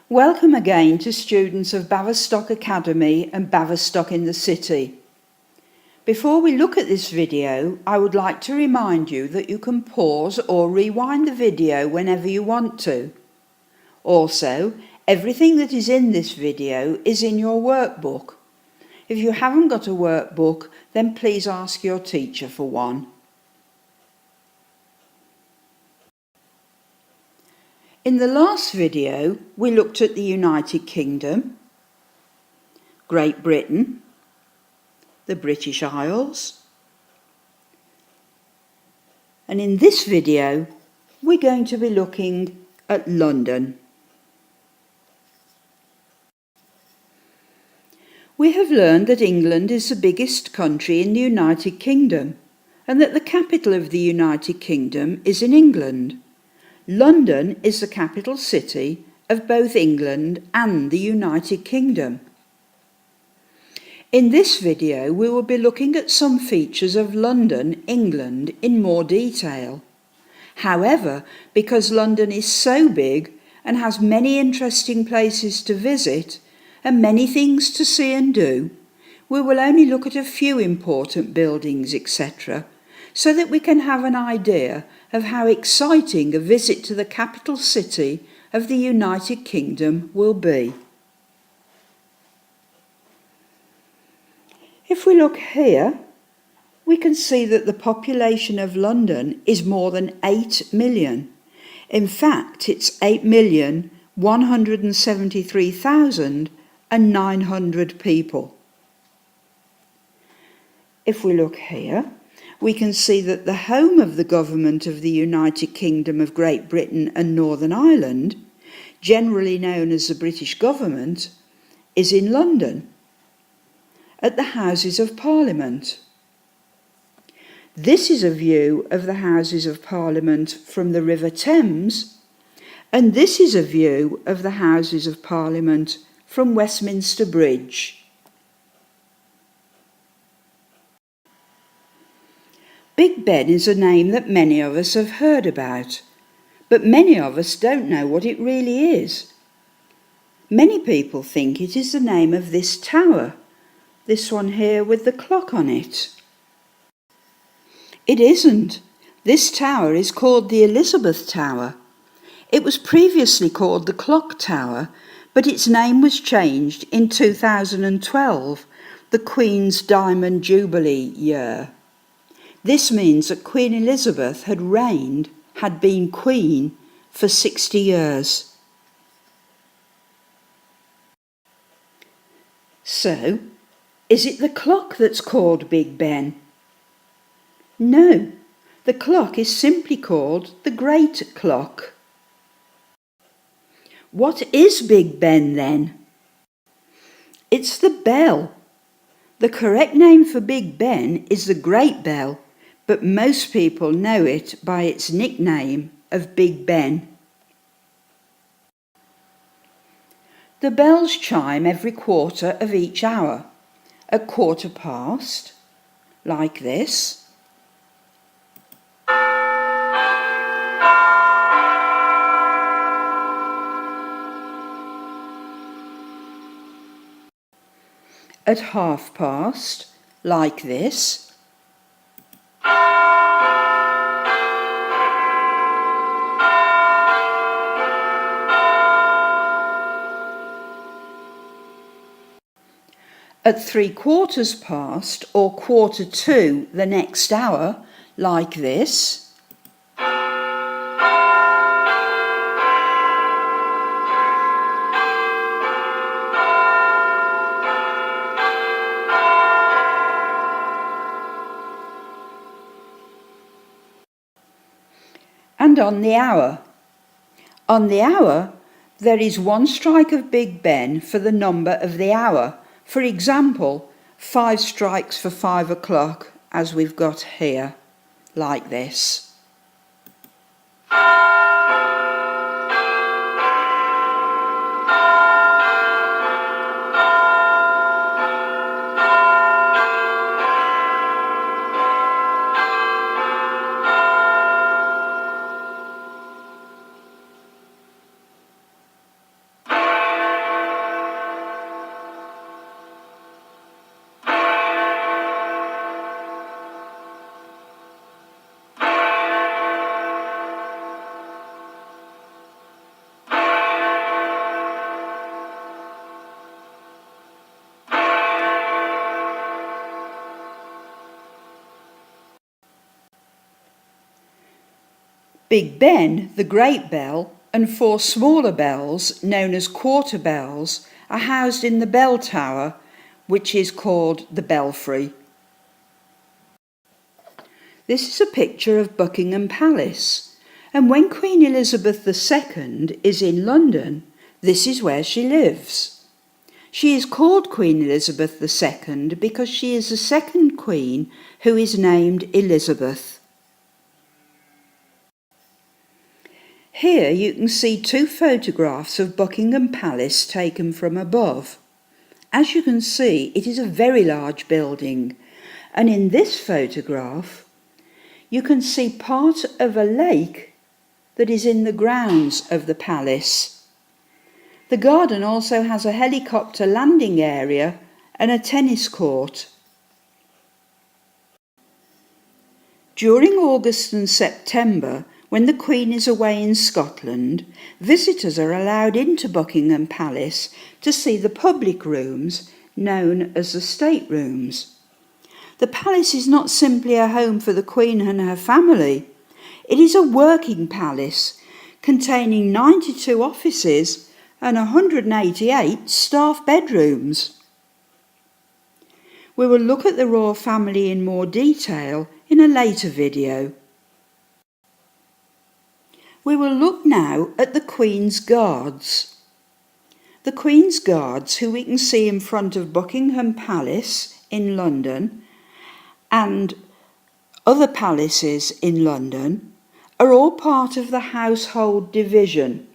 Welcome again to students of Baverstock Academy and Baverstock in the City. Before we look at this video, I would like to remind you that you can pause or rewind the video whenever you want to. Also, everything that is in this video is in your workbook. If you haven't got a workbook, then please ask your teacher for one. In the last video, we looked at the United Kingdom, Great Britain, the British Isles, and in this video, we're going to be looking at London. We have learned that England is the biggest country in the United Kingdom, and that the capital of the United Kingdom is in England. London is the capital city of both England and the United Kingdom. In this video, we will be looking at some features of London, England, in more detail. However, because London is so big and has many interesting places to visit and many things to see and do, we will only look at a few important buildings, etc., so that we can have an idea of how exciting a visit to the capital city of the United Kingdom will be. If we look here, we can see that the population of London is more than 8 million. In fact, it's 8,173,900 people. If we look here, we can see that the home of the government of the United Kingdom of Great Britain and Northern Ireland, generally known as the British government, is in London, at the Houses of Parliament. This is a view of the Houses of Parliament from the River Thames, and this is a view of the Houses of Parliament from Westminster Bridge. Big Ben is a name that many of us have heard about, but many of us don't know what it really is. Many people think it is the name of this tower, this one here with the clock on it. It isn't. This tower is called the Elizabeth Tower. It was previously called the Clock Tower, but its name was changed in 2012, the Queen's Diamond Jubilee year. This means that Queen Elizabeth had been Queen for 60 years. So, is it the clock that's called Big Ben? No, the clock is simply called the Great Clock. What is Big Ben then? It's the bell. The correct name for Big Ben is the Great Bell, but most people know it by its nickname of Big Ben. The bells chime every quarter of each hour, at 1/4 past, like this. At 1/2 past, like this. At 3/4 past or 1/4 the next hour, like this. And on the hour. On the hour, there is one strike of Big Ben for the number of the hour. For example, 5 strikes for 5 o'clock, as we've got here, like this. Big Ben, the Great Bell, and 4 smaller bells, known as quarter bells, are housed in the bell tower, which is called the belfry. This is a picture of Buckingham Palace, and when Queen Elizabeth II is in London, this is where she lives. She is called Queen Elizabeth II because she is the second queen who is named Elizabeth. Here you can see 2 photographs of Buckingham Palace taken from above. As you can see, it is a very large building, and in this photograph you can see part of a lake that is in the grounds of the palace. The garden also has a helicopter landing area and a tennis court. During August and September, when the Queen is away in Scotland, visitors are allowed into Buckingham Palace to see the public rooms known as the state rooms. The palace is not simply a home for the Queen and her family. It is a working palace containing 92 offices and 188 staff bedrooms. We will look at the royal family in more detail in a later video. We will look now at the Queen's Guards. The Queen's Guards, who we can see in front of Buckingham Palace in London and other palaces in London, are all part of the Household Division,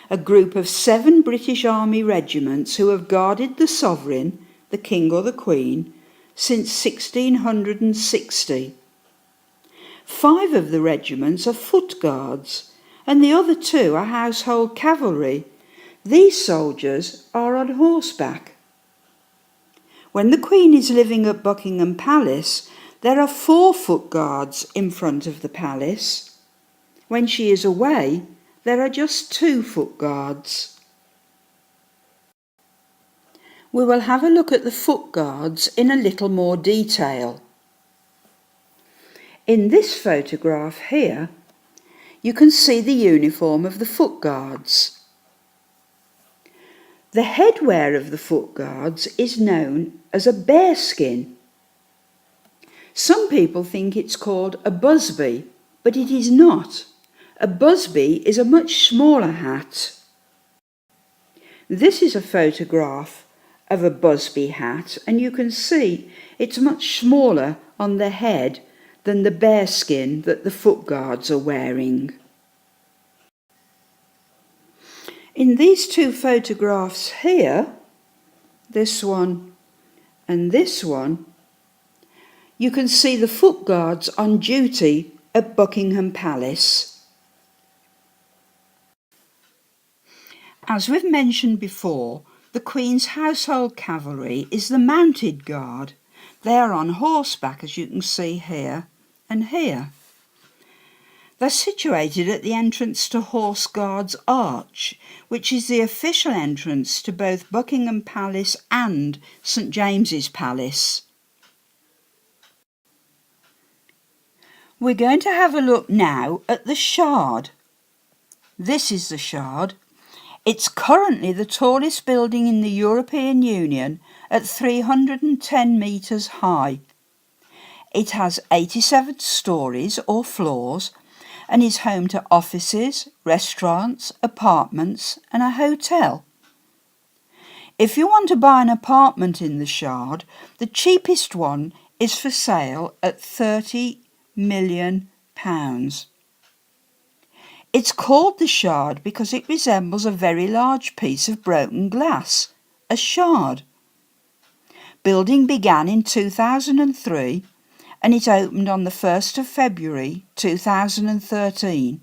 a group of 7 British Army regiments who have guarded the sovereign, the King or the Queen, since 1660. 5 of the regiments are foot guards, and the other 2 are household cavalry. These soldiers are on horseback. When the Queen is living at Buckingham Palace, there are 4 foot guards in front of the palace. When she is away, there are just 2 foot guards. We will have a look at the foot guards in a little more detail. In this photograph here, you can see the uniform of the foot guards. The headwear of the foot guards is known as a bearskin. Some people think it's called a busby, but it is not. A busby is a much smaller hat. This is a photograph of a busby hat, and you can see it's much smaller on the head than the bearskin that the foot guards are wearing. In these 2 photographs here, this one and this one, you can see the foot guards on duty at Buckingham Palace. As we've mentioned before, the Queen's household cavalry is the mounted guard. They are on horseback, as you can see here and here. They're situated at the entrance to Horse Guards Arch, which is the official entrance to both Buckingham Palace and St James's Palace. We're going to have a look now at the Shard. This is the Shard. It's currently the tallest building in the European Union at 310 metres high. It has 87 stories or floors and is home to offices, restaurants, apartments and a hotel. If you want to buy an apartment in the Shard, the cheapest one is for sale at £30 million. It's called the Shard because it resembles a very large piece of broken glass, a shard. Building began in 2003 and it opened on the 1st of February 2013.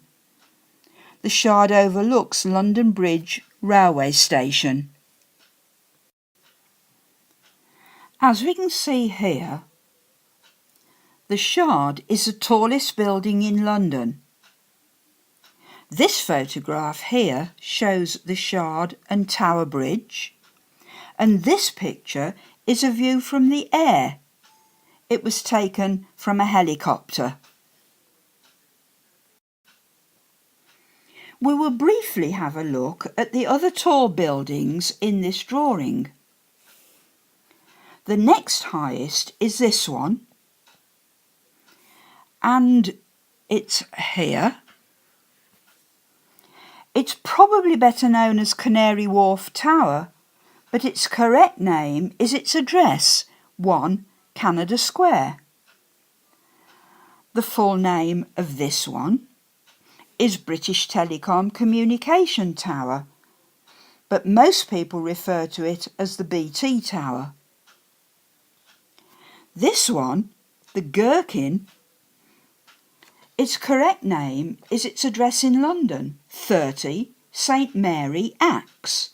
The Shard overlooks London Bridge railway station. As we can see here, the Shard is the tallest building in London. This photograph here shows the Shard and Tower Bridge, and this picture is a view from the air. It was taken from a helicopter. We will briefly have a look at the other tall buildings in this drawing. The next highest is this one, and it's here. It's probably better known as Canary Wharf Tower, but its correct name is its address, 1 Canada Square. The full name of this one is British Telecom Communication Tower, but most people refer to it as the BT Tower. This one, the Gherkin, its correct name is its address in London, 30 St Mary Axe.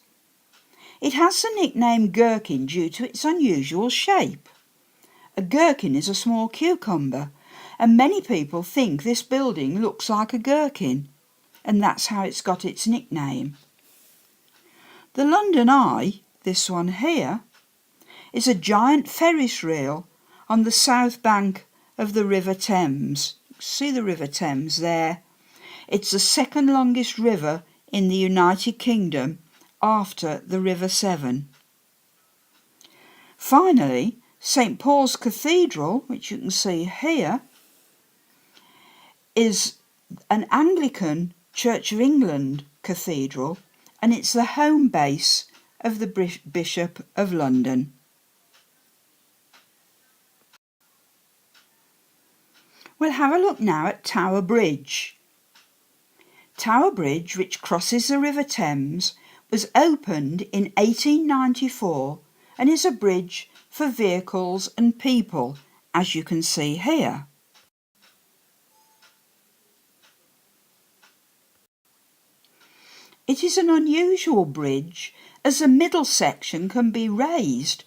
It has the nickname Gherkin due to its unusual shape. A gherkin is a small cucumber, and many people think this building looks like a gherkin, and that's how it's got its nickname. The London Eye, this one here, is a giant Ferris wheel on the south bank of the River Thames. See the River Thames there? It's the second longest river in the United Kingdom after the River Severn. Finally, St Paul's Cathedral, which you can see here, is an Anglican Church of England cathedral, and it's the home base of the Bishop of London. We'll have a look now at Tower Bridge. Tower Bridge, which crosses the River Thames, was opened in 1894 and is a bridge for vehicles and people, as you can see here. It is an unusual bridge as the middle section can be raised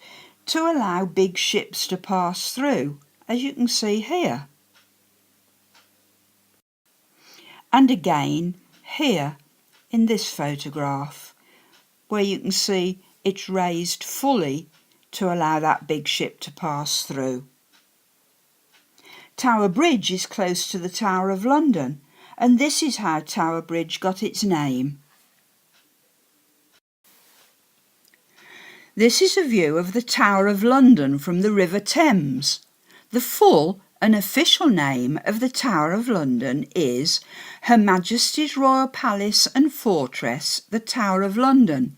to allow big ships to pass through, as you can see here. And again here in this photograph, where you can see it's raised fully to allow that big ship to pass through. Tower Bridge is close to the Tower of London, and this is how Tower Bridge got its name. This is a view of the Tower of London from the River Thames. The full and official name of the Tower of London is Her Majesty's Royal Palace and Fortress, the Tower of London,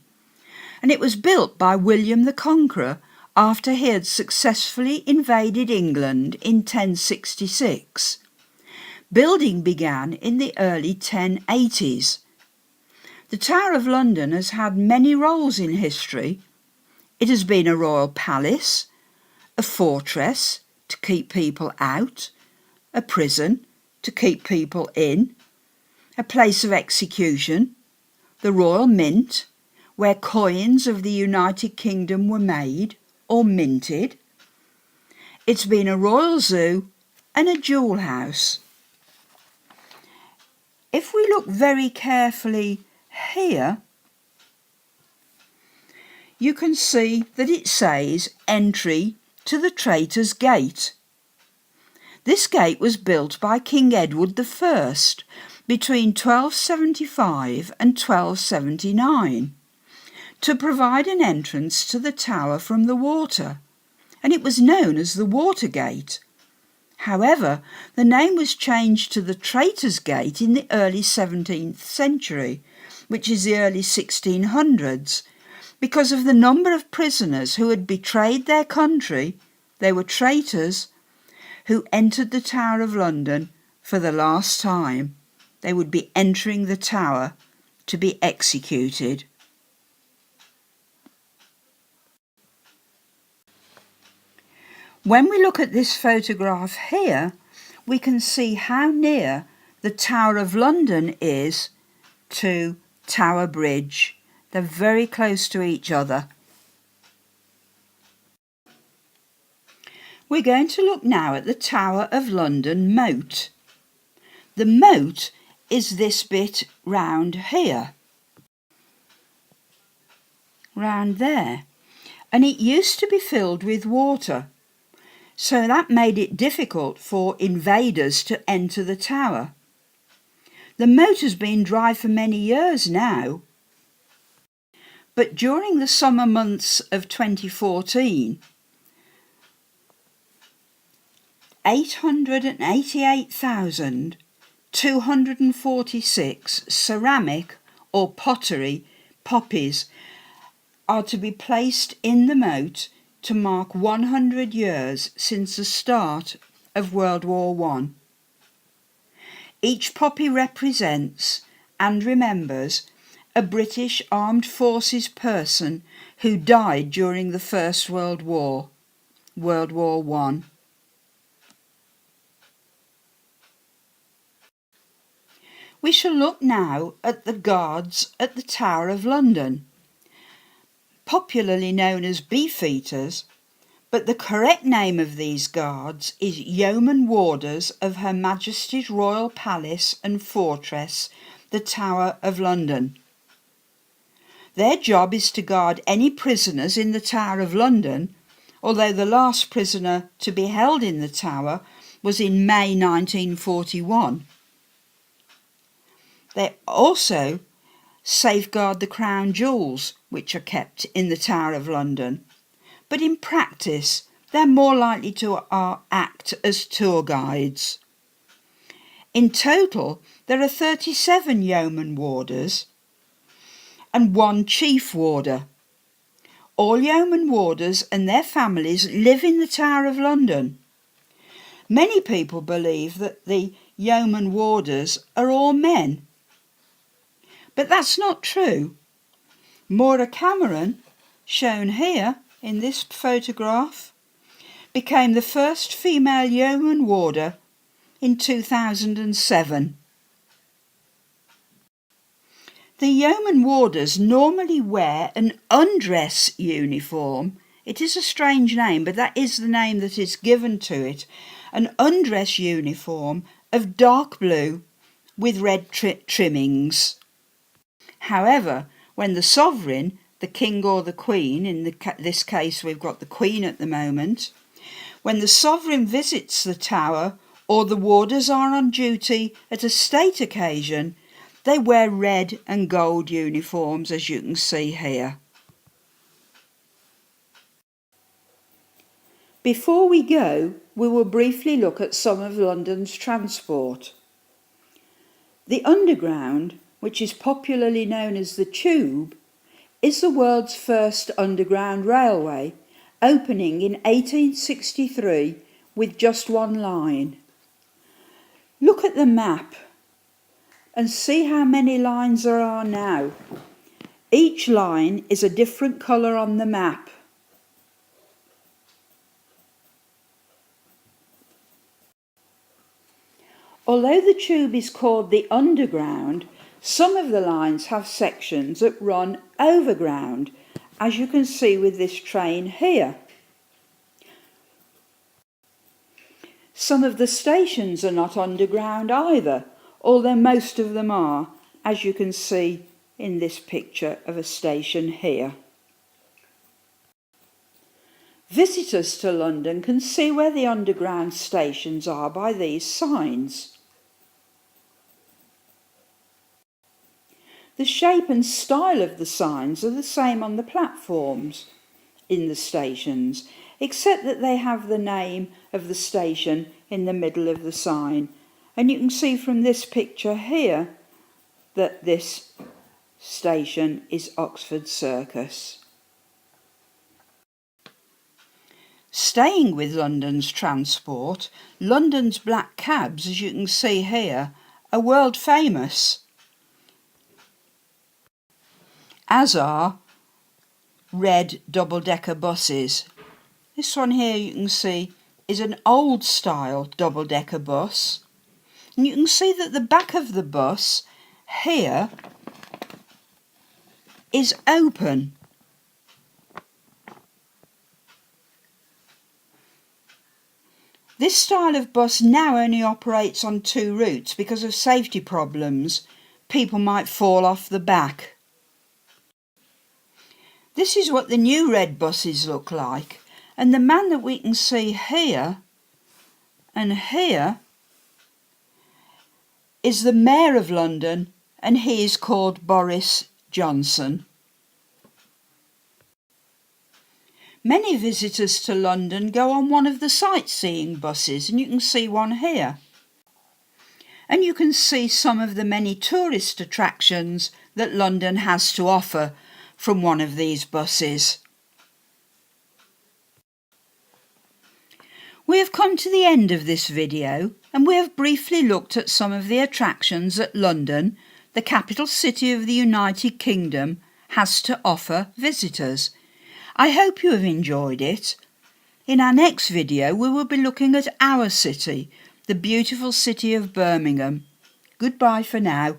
and it was built by William the Conqueror after he had successfully invaded England in 1066. Building began in the early 1080s. The Tower of London has had many roles in history. It has been a royal palace, a fortress to keep people out, a prison to keep people in, a place of execution, the Royal Mint, where coins of the United Kingdom were made or minted. It's been a royal zoo and a jewel house. If we look very carefully here, you can see that it says Entry to the Traitor's Gate. This gate was built by King Edward I between 1275 and 1279 to provide an entrance to the tower from the water, and it was known as the Water Gate. However, the name was changed to the Traitor's Gate in the early 17th century, which is the early 1600s, because of the number of prisoners who had betrayed their country. They were traitors who entered the Tower of London for the last time. They would be entering the tower to be executed. When we look at this photograph here, we can see how near the Tower of London is to Tower Bridge. They're very close to each other. We're going to look now at the Tower of London moat. The moat is this bit round here, round there, and it used to be filled with water, so that made it difficult for invaders to enter the tower. The motor's been dry for many years now, but during the summer months of 2014, 888,246 ceramic or pottery poppies are to be placed in the moat to mark 100 years since the start of World War I. Each poppy represents and remembers a British Armed Forces person who died during the First World War, World War I. We shall look now at the guards at the Tower of London, popularly known as Beefeaters, but the correct name of these guards is Yeoman Warders of Her Majesty's Royal Palace and Fortress, the Tower of London. Their job is to guard any prisoners in the Tower of London, although the last prisoner to be held in the Tower was in May 1941. They also safeguard the crown jewels, which are kept in the Tower of London, but in practice they're more likely to act as tour guides. In total, there are 37 yeoman warders and 1 chief warder. All yeoman warders and their families live in the Tower of London. Many people believe that the yeoman warders are all men, but that's not true. Maura Cameron, shown here in this photograph, became the first female yeoman warder in 2007. The yeoman warders normally wear an undress uniform. It is a strange name, but that is the name that is given to it. An undress uniform of dark blue with red trimmings. However, when the sovereign, the king or the queen, in this case we've got the queen at the moment, when the sovereign visits the tower or the warders are on duty at a state occasion, they wear red and gold uniforms, as you can see here. Before we go, we will briefly look at some of London's transport. The Underground, which is popularly known as the Tube, is the world's first underground railway, opening in 1863 with just 1 line. Look at the map and see how many lines there are now. Each line is a different colour on the map. Although the Tube is called the Underground, some of the lines have sections that run overground, as you can see with this train here. Some of the stations are not underground either, although most of them are, as you can see in this picture of a station here. Visitors to London can see where the underground stations are by these signs. The shape and style of the signs are the same on the platforms in the stations, except that they have the name of the station in the middle of the sign. And you can see from this picture here that this station is Oxford Circus. Staying with London's transport, London's black cabs, as you can see here, are world famous, as are red double-decker buses. This one here you can see is an old style double-decker bus, and you can see that the back of the bus here is open. This style of bus now only operates on 2 routes because of safety problems. People might fall off the back. This is what the new red buses look like, and the man that we can see here and here is the Mayor of London, and he is called Boris Johnson. Many visitors to London go on one of the sightseeing buses, and you can see one here. And you can see some of the many tourist attractions that London has to offer from one of these buses. We have come to the end of this video, and we have briefly looked at some of the attractions that London, the capital city of the United Kingdom, has to offer visitors. I hope you have enjoyed it. In our next video we will be looking at our city, the beautiful city of Birmingham. Goodbye for now.